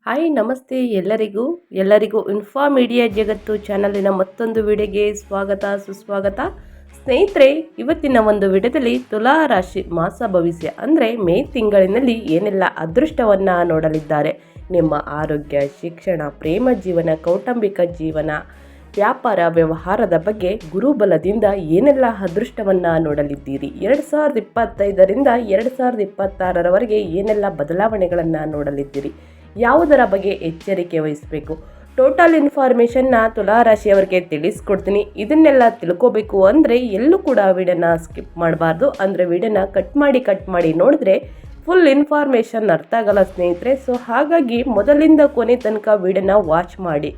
Hi ನಮಸ್ತೆ ಎಲ್ಲರಿಗೂ info media ಜಗತ್ತು ಚಾನಲಿನ ಮತ್ತೊಂದು ವಿಡಿಯೋಗೆ ಸ್ವಾಗತ ಸುಸ್ವಾಗತ. ಸ್ನೇಹಿತರೆ, ಇವತ್ತಿನ ಒಂದು ವಿಡಿಯೋದಲ್ಲಿ ತುಲಾ ರಾಶಿ ಮಾಸ ಭವಿಷ್ಯ ಅಂದರೆ ಮೇ ತಿಂಗಳಿನಲ್ಲಿ ಏನೆಲ್ಲ ಅದೃಷ್ಟವನ್ನು ನೋಡಲಿದ್ದಾರೆ, ನಿಮ್ಮ ಆರೋಗ್ಯ, ಶಿಕ್ಷಣ, ಪ್ರೇಮ ಜೀವನ, ಕೌಟುಂಬಿಕ ಜೀವನ, ವ್ಯಾಪಾರ ವ್ಯವಹಾರದ ಬಗ್ಗೆ ಗುರುಬಲದಿಂದ ಏನೆಲ್ಲ ಅದೃಷ್ಟವನ್ನು ನೋಡಲಿದ್ದೀರಿ, 2025ರಿಂದ 2026ರವರೆಗೆ ಏನೆಲ್ಲ ಬದಲಾವಣೆಗಳನ್ನು ನೋಡಲಿದ್ದೀರಿ, ಯಾವುದರ ಬಗ್ಗೆ ಎಚ್ಚರಿಕೆ ವಹಿಸಬೇಕು, ಟೋಟಲ್ ಇನ್ಫಾರ್ಮೇಷನ್ನ ತುಲಾರಾಶಿಯವರಿಗೆ ತಿಳಿಸ್ಕೊಡ್ತೀನಿ. ಇದನ್ನೆಲ್ಲ ತಿಳ್ಕೋಬೇಕು ಅಂದರೆ ಎಲ್ಲೂ ಕೂಡ ವಿಡಿಯೋನ ಸ್ಕಿಪ್ ಮಾಡಬಾರ್ದು. ಅಂದರೆ ವಿಡಿಯೋನ ಕಟ್ ಮಾಡಿ ನೋಡಿದ್ರೆ ಫುಲ್ ಇನ್ಫಾರ್ಮೇಷನ್ ಅರ್ಥ ಆಗಲ್ಲ ಸ್ನೇಹಿತರೆ. ಸೊ ಹಾಗಾಗಿ ಮೊದಲಿಂದ ಕೊನೆ ತನಕ ವಿಡಿಯೋನ ವಾಚ್ ಮಾಡಿ.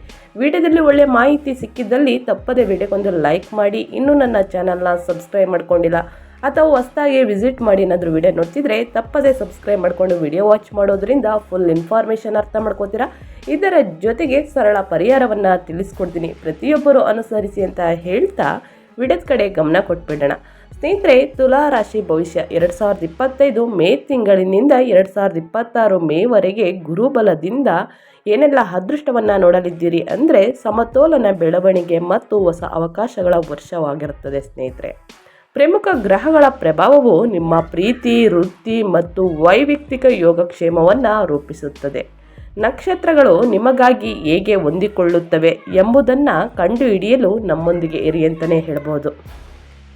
ವಿಡಿಯೋದಲ್ಲಿ ಒಳ್ಳೆ ಮಾಹಿತಿ ಸಿಕ್ಕಿದ್ದಲ್ಲಿ ತಪ್ಪದೆ ವಿಡಿಯೋಗೊಂದು ಲೈಕ್ ಮಾಡಿ. ಇನ್ನೂ ನನ್ನ ಚಾನಲ್ನ ಸಬ್ಸ್ಕ್ರೈಬ್ ಮಾಡ್ಕೊಂಡಿಲ್ಲ ಅಥವಾ ಹೊಸದಾಗಿ ವಿಸಿಟ್ ಮಾಡಿ ಏನಾದರೂ ವಿಡಿಯೋ ನೋಡ್ತಿದ್ರೆ ತಪ್ಪದೆ ಸಬ್ಸ್ಕ್ರೈಬ್ ಮಾಡಿಕೊಂಡು ವಿಡಿಯೋ ವಾಚ್ ಮಾಡೋದ್ರಿಂದ ಫುಲ್ ಇನ್ಫಾರ್ಮೇಷನ್ ಅರ್ಥ ಮಾಡ್ಕೋತೀರಾ. ಇದರ ಜೊತೆಗೆ ಸರಳ ಪರಿಹಾರವನ್ನು ತಿಳಿಸ್ಕೊಡ್ತೀನಿ, ಪ್ರತಿಯೊಬ್ಬರು ಅನುಸರಿಸಿ ಅಂತ ಹೇಳ್ತಾ ವಿಡಿಯೋದ ಕಡೆ ಗಮನ ಕೊಟ್ಬಿಡೋಣ. ಸ್ನೇಹಿತರೆ, ತುಲಾ ರಾಶಿ ಭವಿಷ್ಯ 2025 ಮೇ ತಿಂಗಳಿನಿಂದ 2026 ಮೇವರೆಗೆ ಗುರುಬಲದಿಂದ ಏನೆಲ್ಲ ಅದೃಷ್ಟವನ್ನು ನೋಡಲಿದ್ದೀರಿ ಅಂದರೆ ಸಮತೋಲನ ಬೆಳವಣಿಗೆ ಮತ್ತು ಹೊಸ ಅವಕಾಶಗಳ ವರ್ಷವಾಗಿರುತ್ತದೆ. ಸ್ನೇಹಿತರೆ, ಪ್ರಮುಖ ಗ್ರಹಗಳ ಪ್ರಭಾವವು ನಿಮ್ಮ ಪ್ರೀತಿ, ವೃತ್ತಿ ಮತ್ತು ವೈಯಕ್ತಿಕ ಯೋಗಕ್ಷೇಮವನ್ನು ರೂಪಿಸುತ್ತದೆ. ನಕ್ಷತ್ರಗಳು ನಿಮಗಾಗಿ ಹೇಗೆ ಹೊಂದಿಕೊಳ್ಳುತ್ತವೆ ಎಂಬುದನ್ನು ಕಂಡುಹಿಡಿಯಲು ನಮ್ಮೊಂದಿಗೆ ಇರಿ ಅಂತಲೇ ಹೇಳ್ಬೋದು.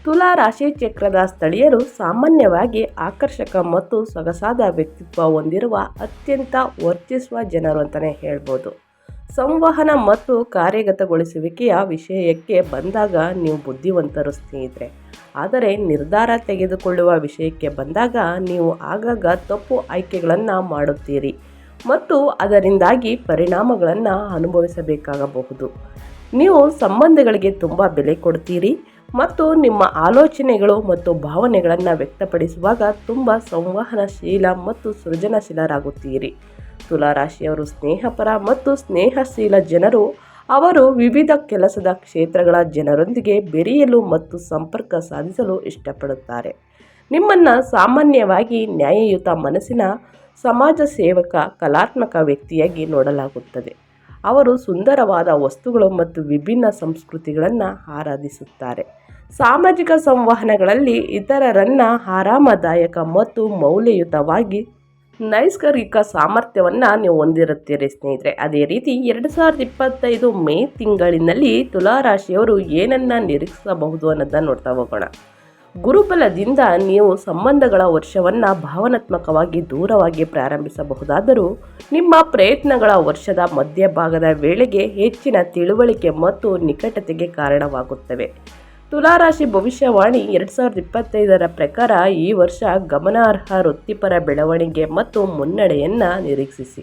ತುಲಾ ರಾಶಿ ಚಕ್ರದ ಸ್ಥಳೀಯರು ಸಾಮಾನ್ಯವಾಗಿ ಆಕರ್ಷಕ ಮತ್ತು ಸೊಗಸಾದ ವ್ಯಕ್ತಿತ್ವ ಹೊಂದಿರುವ ಅತ್ಯಂತ ವರ್ಚಿಸುವ ಜನರು ಅಂತಲೇ ಹೇಳ್ಬೋದು. ಸಂವಹನ ಮತ್ತು ಕಾರ್ಯಗತಗೊಳಿಸುವಿಕೆಯ ವಿಷಯಕ್ಕೆ ಬಂದಾಗ ನೀವು ಬುದ್ಧಿವಂತರು ಸ್ನೇಹಿತರೆ. ಆದರೆ ನಿರ್ಧಾರ ತೆಗೆದುಕೊಳ್ಳುವ ವಿಷಯಕ್ಕೆ ಬಂದಾಗ ನೀವು ಆಗಾಗ ತಪ್ಪು ಆಯ್ಕೆಗಳನ್ನು ಮಾಡುತ್ತೀರಿ ಮತ್ತು ಅದರಿಂದಾಗಿ ಪರಿಣಾಮಗಳನ್ನು ಅನುಭವಿಸಬೇಕಾಗಬಹುದು. ನೀವು ಸಂಬಂಧಗಳಿಗೆ ತುಂಬ ಬೆಲೆ ಕೊಡ್ತೀರಿ ಮತ್ತು ನಿಮ್ಮ ಆಲೋಚನೆಗಳು ಮತ್ತು ಭಾವನೆಗಳನ್ನು ವ್ಯಕ್ತಪಡಿಸುವಾಗ ತುಂಬ ಸಂವಹನಶೀಲ ಮತ್ತು ಸೃಜನಶೀಲರಾಗುತ್ತೀರಿ. ತುಲಾರಾಶಿಯವರು ಸ್ನೇಹಪರ ಮತ್ತು ಸ್ನೇಹಶೀಲ ಜನರು. ಅವರು ವಿವಿಧ ಕೆಲಸದ ಕ್ಷೇತ್ರಗಳ ಜನರೊಂದಿಗೆ ಬೆರೆಯಲು ಮತ್ತು ಸಂಪರ್ಕ ಸಾಧಿಸಲು ಇಷ್ಟಪಡುತ್ತಾರೆ. ನಿಮ್ಮನ್ನು ಸಾಮಾನ್ಯವಾಗಿ ನ್ಯಾಯಯುತ ಮನಸ್ಸಿನ, ಸಮಾಜ ಸೇವಕ, ಕಲಾತ್ಮಕ ವ್ಯಕ್ತಿಯಾಗಿ ನೋಡಲಾಗುತ್ತದೆ. ಅವರು ಸುಂದರವಾದ ವಸ್ತುಗಳು ಮತ್ತು ವಿಭಿನ್ನ ಸಂಸ್ಕೃತಿಗಳನ್ನು ಆರಾಧಿಸುತ್ತಾರೆ. ಸಾಮಾಜಿಕ ಸಂವಹನಗಳಲ್ಲಿ ಇತರರನ್ನು ಆರಾಮದಾಯಕ ಮತ್ತು ಮೌಲ್ಯಯುತವಾಗಿ ನೈಸರ್ಗಿಕ ಸಾಮರ್ಥ್ಯವನ್ನು ನೀವು ಹೊಂದಿರುತ್ತೀರಿ ಸ್ನೇಹಿತರೆ. ಅದೇ ರೀತಿ 2025 ಮೇ ತಿಂಗಳಿನಲ್ಲಿ ತುಲಾರಾಶಿಯವರು ಏನನ್ನು ನಿರೀಕ್ಷಿಸಬಹುದು ಅನ್ನೋದನ್ನು ನೋಡ್ತಾ ಹೋಗೋಣ. ಗುರುಬಲದಿಂದ ನೀವು ಸಂಬಂಧಗಳ ವರ್ಷವನ್ನು ಭಾವನಾತ್ಮಕವಾಗಿ ದೂರವಾಗಿ ಪ್ರಾರಂಭಿಸಬಹುದಾದರೂ ನಿಮ್ಮ ಪ್ರಯತ್ನಗಳ ವರ್ಷದ ಮಧ್ಯಭಾಗದ ವೇಳೆಗೆ ಹೆಚ್ಚಿನ ತಿಳುವಳಿಕೆ ಮತ್ತು ನಿಕಟತೆಗೆ ಕಾರಣವಾಗುತ್ತವೆ. ತುಲಾರಾಶಿ ಭವಿಷ್ಯವಾಣಿ 2025ರ ಪ್ರಕಾರ ಈ ವರ್ಷ ಗಮನಾರ್ಹ ವೃತ್ತಿಪರ ಬೆಳವಣಿಗೆ ಮತ್ತು ಮುನ್ನಡೆಯನ್ನು ನಿರೀಕ್ಷಿಸಿ.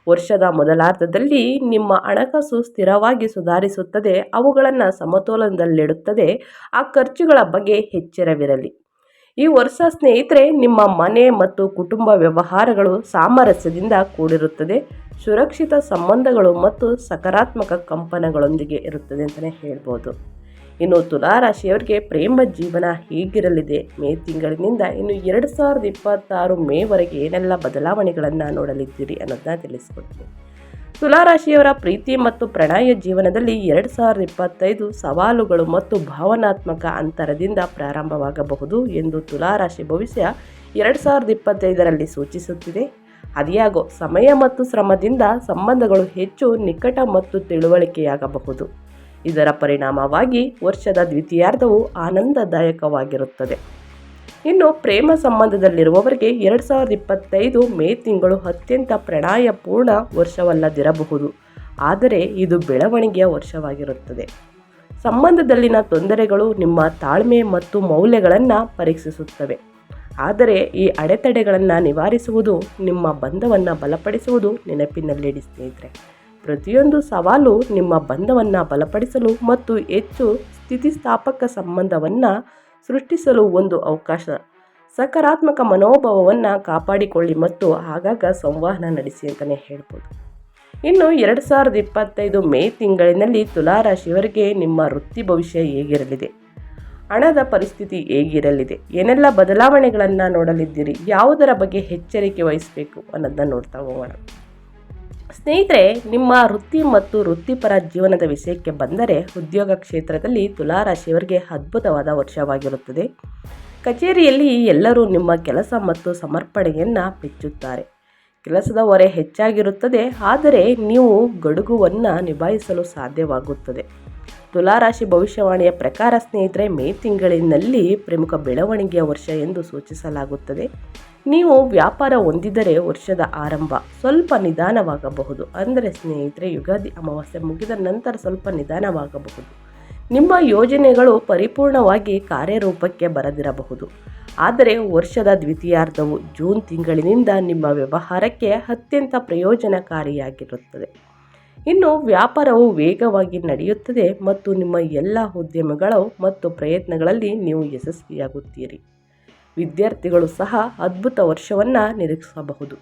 ವರ್ಷದ ಮೊದಲಾರ್ಧದಲ್ಲಿ ನಿಮ್ಮ ಹಣಕಾಸು ಸ್ಥಿರವಾಗಿ ಸುಧಾರಿಸುತ್ತದೆ, ಅವುಗಳನ್ನು ಸಮತೋಲನದಲ್ಲಿಡುತ್ತದೆ. ಆ ಖರ್ಚುಗಳ ಬಗ್ಗೆ ಎಚ್ಚರವಿರಲಿ. ಈ ವರ್ಷ ಸ್ನೇಹಿತರೆ, ನಿಮ್ಮ ಮನೆ ಮತ್ತು ಕುಟುಂಬ ವ್ಯವಹಾರಗಳು ಸಾಮರಸ್ಯದಿಂದ ಕೂಡಿರುತ್ತದೆ. ಸುರಕ್ಷಿತ ಸಂಬಂಧಗಳು ಮತ್ತು ಸಕಾರಾತ್ಮಕ ಕಂಪನಗಳೊಂದಿಗೆ ಇರುತ್ತದೆ ಅಂತಲೇ ಹೇಳ್ಬೋದು. ಇನ್ನು ತುಲಾರಾಶಿಯವರಿಗೆ ಪ್ರೇಮ ಜೀವನ ಹೇಗಿರಲಿದೆ, ಮೇ ತಿಂಗಳಿನಿಂದ ಇನ್ನು 2026 ಮೇವರೆಗೆ ಏನೆಲ್ಲ ಬದಲಾವಣೆಗಳನ್ನು ನೋಡಲಿದ್ದೀರಿ ಅನ್ನೋದನ್ನ ತಿಳಿಸ್ಕೊಡ್ತೀನಿ. ತುಲಾರಾಶಿಯವರ ಪ್ರೀತಿ ಮತ್ತು ಪ್ರಣಯ ಜೀವನದಲ್ಲಿ 2025 ಸವಾಲುಗಳು ಮತ್ತು ಭಾವನಾತ್ಮಕ ಅಂತರದಿಂದ ಪ್ರಾರಂಭವಾಗಬಹುದು ಎಂದು ತುಲಾರಾಶಿ ಭವಿಷ್ಯ 2025ರಲ್ಲಿ ಸೂಚಿಸುತ್ತಿದೆ. ಅದ್ಯಾಗೋ ಸಮಯ ಮತ್ತು ಶ್ರಮದಿಂದ ಸಂಬಂಧಗಳು ಹೆಚ್ಚು ನಿಕಟ ಮತ್ತು ತಿಳುವಳಿಕೆಯಾಗಬಹುದು. ಇದರ ಪರಿಣಾಮವಾಗಿ ವರ್ಷದ ದ್ವಿತೀಯಾರ್ಧವು ಆನಂದದಾಯಕವಾಗಿರುತ್ತದೆ. ಇನ್ನು ಪ್ರೇಮ ಸಂಬಂಧದಲ್ಲಿರುವವರಿಗೆ 2025 ಮೇ ತಿಂಗಳು ಅತ್ಯಂತ ಪ್ರಣಯಪೂರ್ಣ ವರ್ಷವಲ್ಲದಿರಬಹುದು, ಆದರೆ ಇದು ಬೆಳವಣಿಗೆಯ ವರ್ಷವಾಗಿರುತ್ತದೆ. ಸಂಬಂಧದಲ್ಲಿನ ತೊಂದರೆಗಳು ನಿಮ್ಮ ತಾಳ್ಮೆ ಮತ್ತು ಮೌಲ್ಯಗಳನ್ನು ಪರೀಕ್ಷಿಸುತ್ತವೆ, ಆದರೆ ಈ ಅಡೆತಡೆಗಳನ್ನು ನಿವಾರಿಸುವುದು ನಿಮ್ಮ ಬಂಧವನ್ನು ಬಲಪಡಿಸುವುದು ನೆನಪಿನಲ್ಲಿಡಿ ಸ್ನೇಹಿತರೆ. ಪ್ರತಿಯೊಂದು ಸವಾಲು ನಿಮ್ಮ ಬಂಧವನ್ನು ಬಲಪಡಿಸಲು ಮತ್ತು ಹೆಚ್ಚು ಸ್ಥಿತಿಸ್ಥಾಪಕ ಸಂಬಂಧವನ್ನು ಸೃಷ್ಟಿಸಲು ಒಂದು ಅವಕಾಶ. ಸಕಾರಾತ್ಮಕ ಮನೋಭಾವವನ್ನು ಕಾಪಾಡಿಕೊಳ್ಳಿ ಮತ್ತು ಆಗಾಗ ಸಂವಹನ ನಡೆಸಿ ಅಂತಲೇ ಹೇಳ್ಬೋದು. ಇನ್ನು 2025 ಮೇ ತಿಂಗಳಿನಲ್ಲಿ ತುಲಾರಾಶಿಯವರಿಗೆ ನಿಮ್ಮ ವೃತ್ತಿ ಭವಿಷ್ಯ ಹೇಗಿರಲಿದೆ, ಹಣದ ಪರಿಸ್ಥಿತಿ ಹೇಗಿರಲಿದೆ, ಏನೆಲ್ಲ ಬದಲಾವಣೆಗಳನ್ನು ನೋಡಲಿದ್ದೀರಿ, ಯಾವುದರ ಬಗ್ಗೆ ಎಚ್ಚರಿಕೆ ವಹಿಸಬೇಕು ಅನ್ನೋದನ್ನ ನೋಡ್ತಾ ಹೋಗೋಣ. ಸ್ನೇಹಿತರೆ, ನಿಮ್ಮ ವೃತ್ತಿ ಮತ್ತು ವೃತ್ತಿಪರ ಜೀವನದ ವಿಷಯಕ್ಕೆ ಬಂದರೆ ಉದ್ಯೋಗ ಕ್ಷೇತ್ರದಲ್ಲಿ ತುಲಾರಾಶಿಯವರಿಗೆ ಅದ್ಭುತವಾದ ವರ್ಷವಾಗಿರುತ್ತದೆ. ಕಚೇರಿಯಲ್ಲಿ ಎಲ್ಲರೂ ನಿಮ್ಮ ಕೆಲಸ ಮತ್ತು ಸಮರ್ಪಣೆಯನ್ನು ಮೆಚ್ಚುತ್ತಾರೆ. ಕೆಲಸದ ಹೊರೆ ಹೆಚ್ಚಾಗಿರುತ್ತದೆ, ಆದರೆ ನೀವು ಗಡುವನ್ನು ನಿಭಾಯಿಸಲು ಸಾಧ್ಯವಾಗುತ್ತದೆ. ತುಲಾರಾಶಿ ಭವಿಷ್ಯವಾಣಿಯ ಪ್ರಕಾರ ಸ್ನೇಹಿತರೆ, ಮೇ ತಿಂಗಳಿನಲ್ಲಿ ಪ್ರಮುಖ ಬೆಳವಣಿಗೆಯ ವರ್ಷ ಎಂದು ಸೂಚಿಸಲಾಗುತ್ತದೆ. ನೀವು ವ್ಯಾಪಾರ ಹೊಂದಿದರೆ ವರ್ಷದ ಆರಂಭ ಸ್ವಲ್ಪ ನಿಧಾನವಾಗಬಹುದು. ಅಂದರೆ ಸ್ನೇಹಿತರೆ, ಯುಗಾದಿ ಅಮಾವಾಸ್ಯೆ ಮುಗಿದ ನಂತರ ಸ್ವಲ್ಪ ನಿಧಾನವಾಗಬಹುದು. ನಿಮ್ಮ ಯೋಜನೆಗಳು ಪರಿಪೂರ್ಣವಾಗಿ ಕಾರ್ಯರೂಪಕ್ಕೆ ಬರದಿರಬಹುದು. ಆದರೆ ವರ್ಷದ ದ್ವಿತೀಯಾರ್ಧವು ಜೂನ್ ತಿಂಗಳಿನಿಂದ ನಿಮ್ಮ ವ್ಯವಹಾರಕ್ಕೆ ಅತ್ಯಂತ ಪ್ರಯೋಜನಕಾರಿಯಾಗಿರುತ್ತದೆ. ಇನ್ನು ವ್ಯಾಪಾರವು ವೇಗವಾಗಿ ನಡೆಯುತ್ತದೆ ಮತ್ತು ನಿಮ್ಮ ಎಲ್ಲ ಉದ್ಯಮಗಳು ಮತ್ತು ಪ್ರಯತ್ನಗಳಲ್ಲಿ ನೀವು ಯಶಸ್ವಿಯಾಗುತ್ತೀರಿ. ವಿದ್ಯಾರ್ಥಿಗಳು ಸಹ ಅದ್ಭುತ ವರ್ಷವನ್ನು ನಿರೀಕ್ಷಿಸಬಹುದು.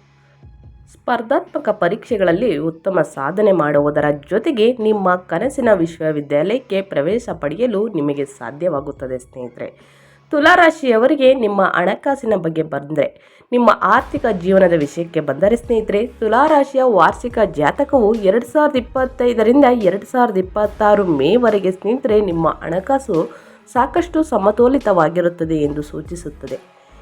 ಸ್ಪರ್ಧಾತ್ಮಕ ಪರೀಕ್ಷೆಗಳಲ್ಲಿ ಉತ್ತಮ ಸಾಧನೆ ಮಾಡುವುದರ ಜೊತೆಗೆ ನಿಮ್ಮ ಕನಸಿನ ವಿಶ್ವವಿದ್ಯಾಲಯಕ್ಕೆ ಪ್ರವೇಶ ಪಡೆಯಲು ನಿಮಗೆ ಸಾಧ್ಯವಾಗುತ್ತದೆ. ಸ್ನೇಹಿತರೆ, ತುಲಾರಾಶಿಯವರಿಗೆ ನಿಮ್ಮ ಹಣಕಾಸಿನ ಬಗ್ಗೆ ಬಂದರೆ, ನಿಮ್ಮ ಆರ್ಥಿಕ ಜೀವನದ ವಿಷಯಕ್ಕೆ ಬಂದರೆ ಸ್ನೇಹಿತರೆ, ತುಲಾರಾಶಿಯ ವಾರ್ಷಿಕ ಜಾತಕವು 2025ರಿಂದ 2026 ಮೇವರೆಗೆ ಸ್ನೇಹಿತರೆ ನಿಮ್ಮ ಹಣಕಾಸು ಸಾಕಷ್ಟು ಸಮತೋಲಿತವಾಗಿರುತ್ತದೆ ಎಂದು ಸೂಚಿಸುತ್ತದೆ.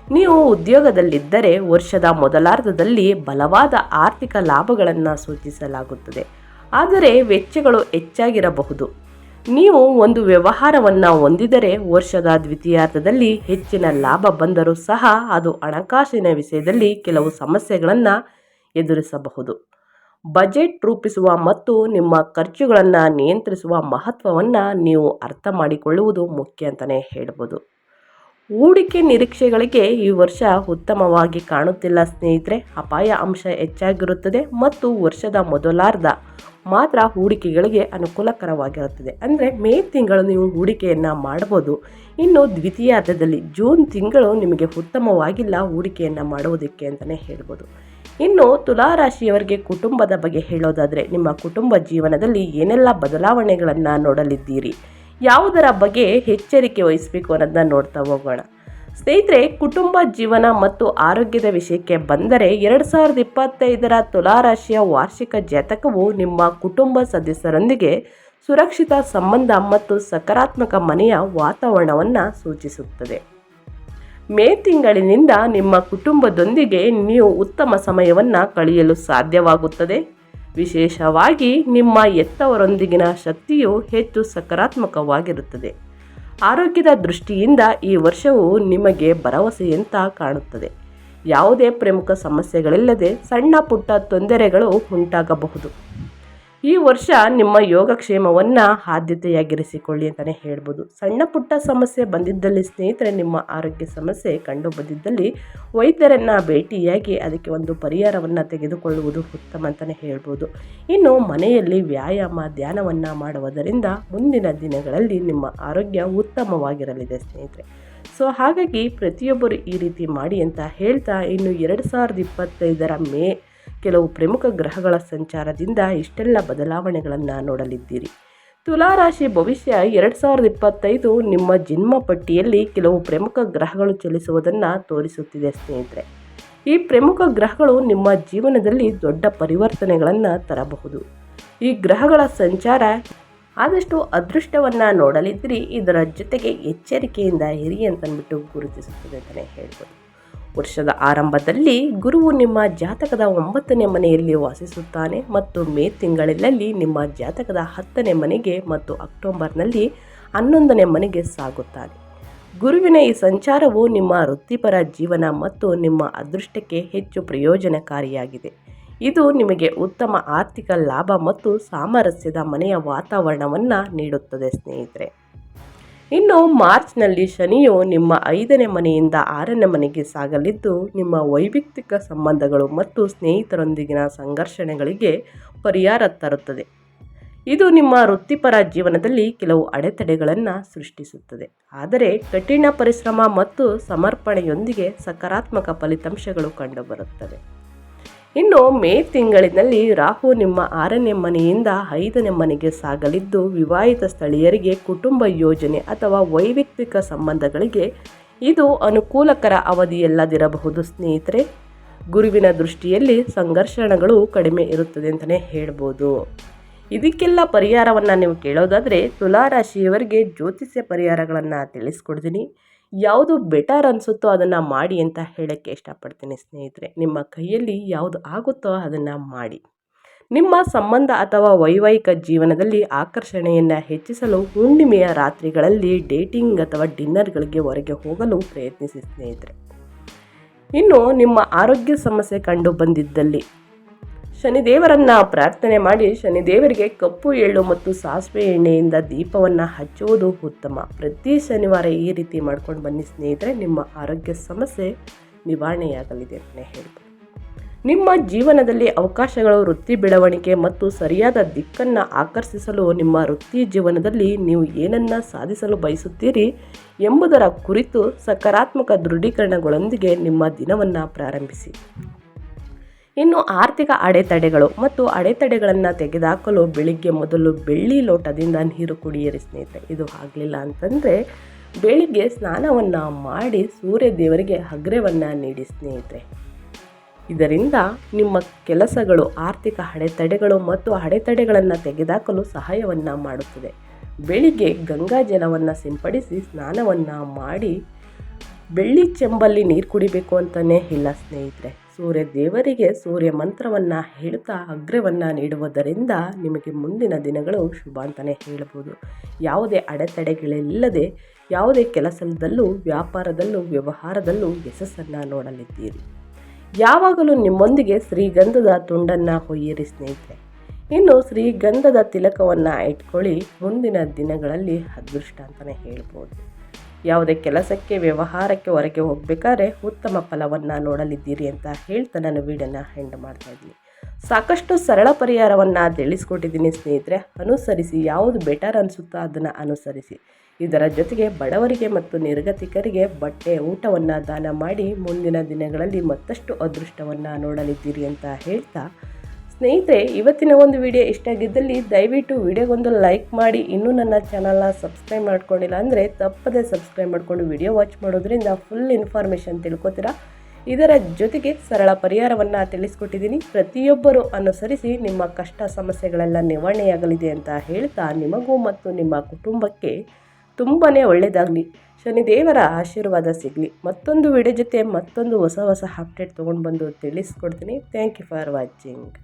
ನೀವು ಉದ್ಯೋಗದಲ್ಲಿದ್ದರೆ ವರ್ಷದ ಮೊದಲಾರ್ಧದಲ್ಲಿ ಬಲವಾದ ಆರ್ಥಿಕ ಲಾಭಗಳನ್ನು ಸೂಚಿಸಲಾಗುತ್ತದೆ, ಆದರೆ ವೆಚ್ಚಗಳು ಹೆಚ್ಚಾಗಿರಬಹುದು. ನೀವು ಒಂದು ವ್ಯವಹಾರವನ್ನು ಹೊಂದಿದರೆ ವರ್ಷದ ದ್ವಿತೀಯಾರ್ಧದಲ್ಲಿ ಹೆಚ್ಚಿನ ಲಾಭ ಬಂದರೂ ಸಹ ಅದು ಹಣಕಾಸಿನ ವಿಷಯದಲ್ಲಿ ಕೆಲವು ಸಮಸ್ಯೆಗಳನ್ನು ಎದುರಿಸಬಹುದು. ಬಜೆಟ್ ರೂಪಿಸುವ ಮತ್ತು ನಿಮ್ಮ ಖರ್ಚುಗಳನ್ನು ನಿಯಂತ್ರಿಸುವ ಮಹತ್ವವನ್ನು ನೀವು ಅರ್ಥ ಮಾಡಿಕೊಳ್ಳುವುದು ಮುಖ್ಯ ಅಂತಲೇ ಹೇಳ್ಬೋದು. ಹೂಡಿಕೆ ನಿರೀಕ್ಷೆಗಳಿಗೆ ಈ ವರ್ಷ ಉತ್ತಮವಾಗಿ ಕಾಣುತ್ತಿಲ್ಲ ಸ್ನೇಹಿತರೆ. ಅಪಾಯ ಅಂಶ ಹೆಚ್ಚಾಗಿರುತ್ತದೆ ಮತ್ತು ವರ್ಷದ ಮೊದಲಾರ್ಧ ಮಾತ್ರ ಹೂಡಿಕೆಗಳಿಗೆ ಅನುಕೂಲಕರವಾಗಿರುತ್ತದೆ. ಅಂದರೆ ಮೇ ತಿಂಗಳು ನೀವು ಹೂಡಿಕೆಯನ್ನು ಮಾಡ್ಬೋದು. ಇನ್ನು ದ್ವಿತೀಯಾರ್ಧದಲ್ಲಿ ಜೂನ್ ತಿಂಗಳು ನಿಮಗೆ ಉತ್ತಮವಾಗಿಲ್ಲ ಹೂಡಿಕೆಯನ್ನು ಮಾಡುವುದಕ್ಕೆ ಅಂತಲೇ ಹೇಳ್ಬೋದು. ಇನ್ನು ತುಲಾರಾಶಿಯವರಿಗೆ ಕುಟುಂಬದ ಬಗ್ಗೆ ಹೇಳೋದಾದರೆ, ನಿಮ್ಮ ಕುಟುಂಬ ಜೀವನದಲ್ಲಿ ಏನೆಲ್ಲ ಬದಲಾವಣೆಗಳನ್ನು ನೋಡಲಿದ್ದೀರಿ, ಯಾವುದರ ಬಗ್ಗೆ ಎಚ್ಚರಿಕೆ ವಹಿಸಬೇಕು ಅನ್ನೋದನ್ನ ನೋಡ್ತಾ ಹೋಗೋಣ. ಸ್ನೇಹಿತರೆ, ಕುಟುಂಬ ಜೀವನ ಮತ್ತು ಆರೋಗ್ಯದ ವಿಷಯಕ್ಕೆ ಬಂದರೆ 2025ರ ತುಲಾರಾಶಿಯ ವಾರ್ಷಿಕ ಜಾತಕವು ನಿಮ್ಮ ಕುಟುಂಬ ಸದಸ್ಯರೊಂದಿಗೆ ಸುರಕ್ಷಿತ ಸಂಬಂಧ ಮತ್ತು ಸಕಾರಾತ್ಮಕ ಮನೆಯ ವಾತಾವರಣವನ್ನು ಸೂಚಿಸುತ್ತದೆ. ಮೇ ತಿಂಗಳಿನಿಂದ ನಿಮ್ಮ ಕುಟುಂಬದೊಂದಿಗೆ ನೀವು ಉತ್ತಮ ಸಮಯವನ್ನು ಕಳೆಯಲು ಸಾಧ್ಯವಾಗುತ್ತದೆ. ವಿಶೇಷವಾಗಿ ನಿಮ್ಮ ಹೆತ್ತವರೊಂದಿಗಿನ ಶಕ್ತಿಯು ಹೆಚ್ಚು ಸಕಾರಾತ್ಮಕವಾಗಿರುತ್ತದೆ. ಆರೋಗ್ಯದ ದೃಷ್ಟಿಯಿಂದ ಈ ವರ್ಷವು ನಿಮಗೆ ಭರವಸೆಯಂತ ಕಾಣುತ್ತದೆ. ಯಾವುದೇ ಪ್ರಮುಖ ಸಮಸ್ಯೆಗಳಿಲ್ಲದೆ ಸಣ್ಣ ಪುಟ್ಟ ತೊಂದರೆಗಳು ಉಂಟಾಗಬಹುದು. ಈ ವರ್ಷ ನಿಮ್ಮ ಯೋಗಕ್ಷೇಮವನ್ನು ಆದ್ಯತೆಯಾಗಿರಿಸಿಕೊಳ್ಳಿ ಅಂತಲೇ ಹೇಳ್ಬೋದು. ಸಣ್ಣ ಪುಟ್ಟ ಸಮಸ್ಯೆ ಬಂದಿದ್ದಲ್ಲಿ ಸ್ನೇಹಿತರೆ, ನಿಮ್ಮ ಆರೋಗ್ಯ ಸಮಸ್ಯೆ ಕಂಡು ಬಂದಿದ್ದಲ್ಲಿ ವೈದ್ಯರನ್ನು ಭೇಟಿಯಾಗಿ ಅದಕ್ಕೆ ಒಂದು ಪರಿಹಾರವನ್ನು ತೆಗೆದುಕೊಳ್ಳುವುದು ಉತ್ತಮ ಅಂತಲೇ ಹೇಳ್ಬೋದು. ಇನ್ನು ಮನೆಯಲ್ಲಿ ವ್ಯಾಯಾಮ ಧ್ಯಾನವನ್ನು ಮಾಡುವುದರಿಂದ ಮುಂದಿನ ದಿನಗಳಲ್ಲಿ ನಿಮ್ಮ ಆರೋಗ್ಯ ಉತ್ತಮವಾಗಿರಲಿದೆ ಸ್ನೇಹಿತರೆ. ಸೊ ಹಾಗಾಗಿ ಪ್ರತಿಯೊಬ್ಬರು ಈ ರೀತಿ ಮಾಡಿ ಅಂತ ಹೇಳ್ತಾ, ಇನ್ನು 2025ರ ಮೇ ಕೆಲವು ಪ್ರಮುಖ ಗ್ರಹಗಳ ಸಂಚಾರದಿಂದ ಇಷ್ಟೆಲ್ಲ ಬದಲಾವಣೆಗಳನ್ನು ನೋಡಲಿದ್ದೀರಿ. ತುಲಾರಾಶಿ ಭವಿಷ್ಯ 2025 ನಿಮ್ಮ ಜನ್ಮ ಪಟ್ಟಿಯಲ್ಲಿ ಕೆಲವು ಪ್ರಮುಖ ಗ್ರಹಗಳು ಚಲಿಸುವುದನ್ನು ತೋರಿಸುತ್ತಿದೆ ಸ್ನೇಹಿತರೆ. ಈ ಪ್ರಮುಖ ಗ್ರಹಗಳು ನಿಮ್ಮ ಜೀವನದಲ್ಲಿ ದೊಡ್ಡ ಪರಿವರ್ತನೆಗಳನ್ನು ತರಬಹುದು. ಈ ಗ್ರಹಗಳ ಸಂಚಾರ ಆದಷ್ಟು ಅದೃಷ್ಟವನ್ನು ನೋಡಲಿದ್ದೀರಿ. ಇದರ ಜೊತೆಗೆ ಎಚ್ಚರಿಕೆಯಿಂದ ಇರಿ ಅಂತಂದ್ಬಿಟ್ಟು ಗುರುತಿಸುತ್ತದೆ ಅಂತಲೇ ಹೇಳ್ಬೋದು. ವರ್ಷದ ಆರಂಭದಲ್ಲಿ ಗುರುವು ನಿಮ್ಮ ಜಾತಕದ 9ನೇ ಮನೆಯಲ್ಲಿ ವಾಸಿಸುತ್ತಾನೆ ಮತ್ತು ಮೇ ತಿಂಗಳಲ್ಲಿ ನಿಮ್ಮ ಜಾತಕದ 10ನೇ ಮನೆಗೆ ಮತ್ತು ಅಕ್ಟೋಬರ್ನಲ್ಲಿ 11ನೇ ಮನೆಗೆ ಸಾಗುತ್ತಾನೆ. ಗುರುವಿನ ಈ ಸಂಚಾರವು ನಿಮ್ಮ ವೃತ್ತಿಪರ ಜೀವನ ಮತ್ತು ನಿಮ್ಮ ಅದೃಷ್ಟಕ್ಕೆ ಹೆಚ್ಚು ಪ್ರಯೋಜನಕಾರಿಯಾಗಿದೆ. ಇದು ನಿಮಗೆ ಉತ್ತಮ ಆರ್ಥಿಕ ಲಾಭ ಮತ್ತು ಸಾಮರಸ್ಯದ ಮನೆಯ ವಾತಾವರಣವನ್ನು ನೀಡುತ್ತದೆ ಸ್ನೇಹಿತರೆ. ಇನ್ನು ಮಾರ್ಚ್ನಲ್ಲಿ ಶನಿಯು ನಿಮ್ಮ 5ನೇ ಮನೆಯಿಂದ 6ನೇ ಮನೆಗೆ ಸಾಗಲಿದ್ದು, ನಿಮ್ಮ ವೈಯಕ್ತಿಕ ಸಂಬಂಧಗಳು ಮತ್ತು ಸ್ನೇಹಿತರೊಂದಿಗಿನ ಸಂಘರ್ಷಣೆಗಳಿಗೆ ಪರಿಹಾರ ತರುತ್ತದೆ. ಇದು ನಿಮ್ಮ ವೃತ್ತಿಪರ ಜೀವನದಲ್ಲಿ ಕೆಲವು ಅಡೆತಡೆಗಳನ್ನು ಸೃಷ್ಟಿಸುತ್ತದೆ, ಆದರೆ ಕಠಿಣ ಪರಿಶ್ರಮ ಮತ್ತು ಸಮರ್ಪಣೆಯೊಂದಿಗೆ ಸಕಾರಾತ್ಮಕ ಫಲಿತಾಂಶಗಳು ಕಂಡುಬರುತ್ತವೆ. ಇನ್ನು ಮೇ ತಿಂಗಳಿನಲ್ಲಿ ರಾಹು ನಿಮ್ಮ 6ನೇ ಮನೆಯಿಂದ 5ನೇ ಮನೆಗೆ ಸಾಗಲಿದ್ದು, ವಿವಾಹಿತ ಸ್ಥಳೀಯರಿಗೆ ಕುಟುಂಬ ಯೋಜನೆ ಅಥವಾ ವೈಯಕ್ತಿಕ ಸಂಬಂಧಗಳಿಗೆ ಇದು ಅನುಕೂಲಕರ ಅವಧಿಯಲ್ಲದಿರಬಹುದು ಸ್ನೇಹಿತರೆ. ಗುರುವಿನ ದೃಷ್ಟಿಯಲ್ಲಿ ಸಂಘರ್ಷಣಗಳು ಕಡಿಮೆ ಇರುತ್ತದೆ ಅಂತಲೇ ಹೇಳ್ಬೋದು. ಇದಕ್ಕೆಲ್ಲ ಪರಿಹಾರವನ್ನು ನೀವು ಕೇಳೋದಾದರೆ ತುಲಾರಾಶಿಯವರಿಗೆ ಜ್ಯೋತಿಷ್ಯ ಪರಿಹಾರಗಳನ್ನು ತಿಳಿಸ್ಕೊಡ್ತೀನಿ. ಯಾವುದು ಬೆಟರ್ ಅನಿಸುತ್ತೋ ಅದನ್ನು ಮಾಡಿ ಅಂತ ಹೇಳೋಕ್ಕೆ ಇಷ್ಟಪಡ್ತೀನಿ ಸ್ನೇಹಿತರೆ. ನಿಮ್ಮ ಕೈಯಲ್ಲಿ ಯಾವುದು ಆಗುತ್ತೋ ಅದನ್ನು ಮಾಡಿ. ನಿಮ್ಮ ಸಂಬಂಧ ಅಥವಾ ವೈವಾಹಿಕ ಜೀವನದಲ್ಲಿ ಆಕರ್ಷಣೆಯನ್ನು ಹೆಚ್ಚಿಸಲು ಹುಣ್ಣಿಮೆಯ ರಾತ್ರಿಗಳಲ್ಲಿ ಡೇಟಿಂಗ್ ಅಥವಾ ಡಿನ್ನರ್ಗಳಿಗೆ ಹೊರಗೆ ಹೋಗಲು ಪ್ರಯತ್ನಿಸಿ ಸ್ನೇಹಿತರೆ. ಇನ್ನು ನಿಮ್ಮ ಆರೋಗ್ಯ ಸಮಸ್ಯೆ ಕಂಡು ಬಂದಿದ್ದಲ್ಲಿ ಶನಿದೇವರನ್ನು ಪ್ರಾರ್ಥನೆ ಮಾಡಿ ಶನಿದೇವರಿಗೆ ಕಪ್ಪು ಎಳ್ಳು ಮತ್ತು ಸಾಸಿವೆ ಎಣ್ಣೆಯಿಂದ ದೀಪವನ್ನು ಹಚ್ಚುವುದು ಉತ್ತಮ. ಪ್ರತಿ ಶನಿವಾರ ಈ ರೀತಿ ಮಾಡ್ಕೊಂಡು ಬನ್ನಿ ಸ್ನೇಹಿತರೆ, ನಿಮ್ಮ ಆರೋಗ್ಯ ಸಮಸ್ಯೆ ನಿವಾರಣೆಯಾಗಲಿದೆ ಅಂತಲೇ ಹೇಳ್ಬೋದು. ನಿಮ್ಮ ಜೀವನದಲ್ಲಿ ಅವಕಾಶಗಳು, ವೃತ್ತಿ ಬೆಳವಣಿಗೆ ಮತ್ತು ಸರಿಯಾದ ದಿಕ್ಕನ್ನು ಆಕರ್ಷಿಸಲು ನಿಮ್ಮ ವೃತ್ತಿ ಜೀವನದಲ್ಲಿ ನೀವು ಏನನ್ನು ಸಾಧಿಸಲು ಬಯಸುತ್ತೀರಿ ಎಂಬುದರ ಕುರಿತು ಸಕಾರಾತ್ಮಕ ದೃಢೀಕರಣಗಳೊಂದಿಗೆ ನಿಮ್ಮ ದಿನವನ್ನು ಪ್ರಾರಂಭಿಸಿ. ಇನ್ನು ಆರ್ಥಿಕ ಅಡೆತಡೆಗಳು ಮತ್ತು ಅಡೆತಡೆಗಳನ್ನು ತೆಗೆದುಹಾಕಲು ಬೆಳಿಗ್ಗೆ ಮೊದಲು ಬೆಳ್ಳಿ ಲೋಟದಿಂದ ನೀರು ಕುಡಿಯಿರಿ ಸ್ನೇಹಿತರೆ. ಇದು ಆಗಲಿಲ್ಲ ಅಂತಂದರೆ ಬೆಳಿಗ್ಗೆ ಸ್ನಾನವನ್ನು ಮಾಡಿ ಸೂರ್ಯ ದೇವರಿಗೆ ಅಘ್ರ್ಯವನ್ನು ನೀಡಿ ಸ್ನೇಹಿತರೆ. ಇದರಿಂದ ನಿಮ್ಮ ಕೆಲಸಗಳು, ಆರ್ಥಿಕ ಅಡೆತಡೆಗಳು ಮತ್ತು ಅಡೆತಡೆಗಳನ್ನು ತೆಗೆದುಹಾಕಲು ಸಹಾಯವನ್ನು ಮಾಡುತ್ತದೆ. ಬೆಳಿಗ್ಗೆ ಗಂಗಾ ಜಲವನ್ನು ಸಿಂಪಡಿಸಿ ಸ್ನಾನವನ್ನು ಮಾಡಿ ಬೆಳ್ಳಿ ಚೆಂಬಲ್ಲಿ ನೀರು ಕುಡಿಬೇಕು ಅಂತಲೇ ಇಲ್ಲ ಸ್ನೇಹಿತರೆ. ಸೂರ್ಯ ದೇವರಿಗೆ ಸೂರ್ಯ ಮಂತ್ರವನ್ನು ಹೇಳುತ್ತಾ ಅಘ್ರ್ಯವನ್ನು ನೀಡುವುದರಿಂದ ನಿಮಗೆ ಮುಂದಿನ ದಿನಗಳು ಶುಭ ಅಂತಲೇ ಹೇಳ್ಬೋದು. ಯಾವುದೇ ಅಡೆತಡೆಗಳಿಲ್ಲದೆ ಯಾವುದೇ ಕೆಲಸದಲ್ಲೂ, ವ್ಯಾಪಾರದಲ್ಲೂ, ವ್ಯವಹಾರದಲ್ಲೂ ಯಶಸ್ಸನ್ನು ನೋಡಲಿದ್ದೀರಿ. ಯಾವಾಗಲೂ ನಿಮ್ಮೊಂದಿಗೆ ಶ್ರೀಗಂಧದ ತುಂಡನ್ನು ಒಯ್ಯಿರಿ ಸ್ನೇಹಿತರೆ. ಇನ್ನು ಶ್ರೀಗಂಧದ ತಿಲಕವನ್ನು ಇಟ್ಕೊಳ್ಳಿ. ಮುಂದಿನ ದಿನಗಳಲ್ಲಿ ಅದೃಷ್ಟ ಅಂತಲೇ ಹೇಳ್ಬೋದು. ಯಾವುದೇ ಕೆಲಸಕ್ಕೆ, ವ್ಯವಹಾರಕ್ಕೆ ಹೊರಗೆ ಹೋಗಬೇಕಾದ್ರೆ ಉತ್ತಮ ಫಲವನ್ನು ನೋಡಲಿದ್ದೀರಿ ಅಂತ ಹೇಳ್ತಾ ನಾನು ವಿಡಿಯೋನ ಎಂಡ್ ಮಾಡ್ತಾ ಇದ್ದೀನಿ. ಸಾಕಷ್ಟು ಸರಳ ಪರಿಹಾರವನ್ನು ತಿಳಿಸ್ಕೊಟ್ಟಿದ್ದೀನಿ ಸ್ನೇಹಿತರೆ. ಅನುಸರಿಸಿ. ಯಾವುದು ಬೆಟರ್ ಅನಿಸುತ್ತೋ ಅದನ್ನು ಅನುಸರಿಸಿ. ಇದರ ಜೊತೆಗೆ ಬಡವರಿಗೆ ಮತ್ತು ನಿರ್ಗತಿಕರಿಗೆ ಬಟ್ಟೆ, ಊಟವನ್ನು ದಾನ ಮಾಡಿ ಮುಂದಿನ ದಿನಗಳಲ್ಲಿ ಮತ್ತಷ್ಟು ಅದೃಷ್ಟವನ್ನು ನೋಡಲಿದ್ದೀರಿ ಅಂತ ಹೇಳ್ತಾ ಸ್ನೇಹಿತರೆ, ಇವತ್ತಿನ ಒಂದು ವಿಡಿಯೋ ಇಷ್ಟ ಆಗಿದ್ದಲ್ಲಿ ದಯವಿಟ್ಟು ವಿಡಿಯೋಗೊಂದು ಲೈಕ್ ಮಾಡಿ. ಇನ್ನೂ ನನ್ನ ಚಾನಲ್ನ ಸಬ್ಸ್ಕ್ರೈಬ್ ಮಾಡ್ಕೊಂಡಿಲ್ಲ ಅಂದರೆ ತಪ್ಪದೇ ಸಬ್ಸ್ಕ್ರೈಬ್ ಮಾಡಿಕೊಂಡು ವಿಡಿಯೋ ವಾಚ್ ಮಾಡೋದ್ರಿಂದ ಫುಲ್ ಇನ್ಫಾರ್ಮೇಷನ್ ತಿಳ್ಕೊತೀರಾ. ಇದರ ಜೊತೆಗೆ ಸರಳ ಪರಿಹಾರವನ್ನು ತಿಳಿಸ್ಕೊಟ್ಟಿದ್ದೀನಿ. ಪ್ರತಿಯೊಬ್ಬರೂ ಅನುಸರಿಸಿ. ನಿಮ್ಮ ಕಷ್ಟ ಸಮಸ್ಯೆಗಳೆಲ್ಲ ನಿವಾರಣೆಯಾಗಲಿದೆ ಅಂತ ಹೇಳ್ತಾ ನಿಮಗೂ ಮತ್ತು ನಿಮ್ಮ ಕುಟುಂಬಕ್ಕೆ ತುಂಬಾ ಒಳ್ಳೆಯದಾಗಲಿ, ಶನಿದೇವರ ಆಶೀರ್ವಾದ ಸಿಗಲಿ. ಮತ್ತೊಂದು ವಿಡಿಯೋ ಜೊತೆ ಮತ್ತೊಂದು ಹೊಸ ಅಪ್ಡೇಟ್ ತೊಗೊಂಡು ಬಂದು ತಿಳಿಸ್ಕೊಡ್ತೀನಿ. Thank you for watching.